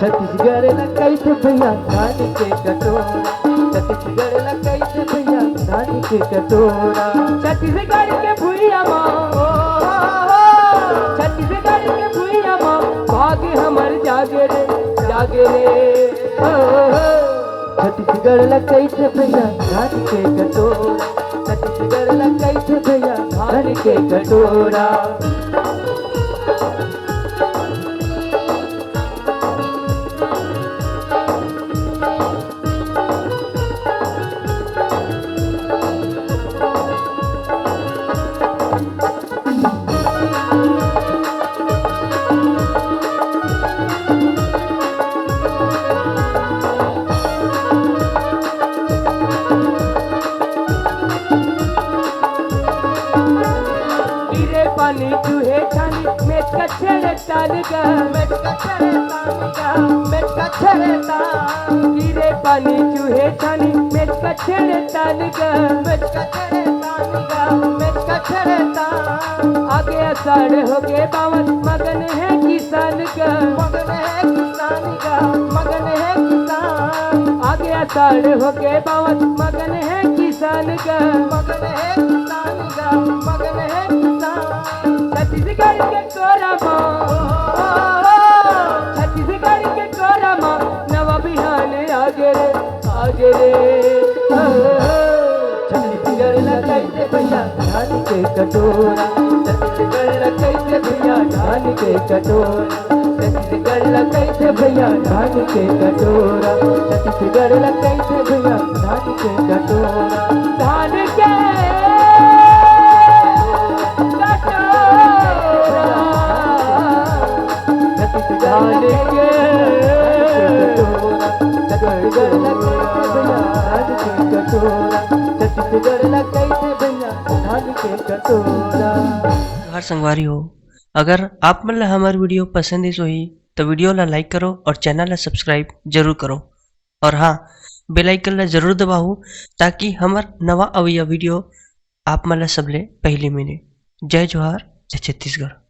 छत्तीसगढ़ लकई थे भैया धान के कटोरा, छत्तीसगढ़ लकई थे भैया धान के कटोरा। छत्तीसगढ़ के भुइया माँ, छत्तीसगढ़ के भुइया माँ भाग्य हमर जागे रे, जागे रे। छत्तीसगढ़ लकई थे भैया धान के कटोरा, छत्तीसगढ़ लकई थे भैया धान के कटोरा। पानी चूहे छानी मेट कछड़े ताल गा, मेट कछड़े ताल गा, मेट कछड़े ताल। गिरे पानी चूहे छानी मेट कछड़े ताल गा, मेट कछड़े ताल गा, मेट कछड़े ताल। आगे अषाढ़ हो गए बावन मगन है किसान का, मगन है किसान का, मगन है किसान। आगे अषाढ़ हो गए बावन मगन है किसान का, मगन है किसान का, मगन है छत्तीसगढ़ के कोरा माँ, छत्तीसगढ़ के कोरा माँ नवा बिहान आगे रे, आगे रे। छत्तीसगढ़ लकई थे भैया धान के कटोरा, छत्तीसगढ़ लकई थे भैया धान के कटोरा, छत्तीसगढ़ लकई थे भैया धान के कटोरा, छत्तीसगढ़ लकई थे भैया धान के कटोरा। धान के हर संगवारी हो, अगर आप मन ला हमार वीडियो पसंद ही तो वीडियो ला लाइक करो और चैनल ला सब्सक्राइब जरूर करो। और हाँ, बेल आइकन ला जरूर दबाओ ताकि हमार नवा अवैया वीडियो आप मन ला सबले पहले मिले। जय जोहार, जय छत्तीसगढ़।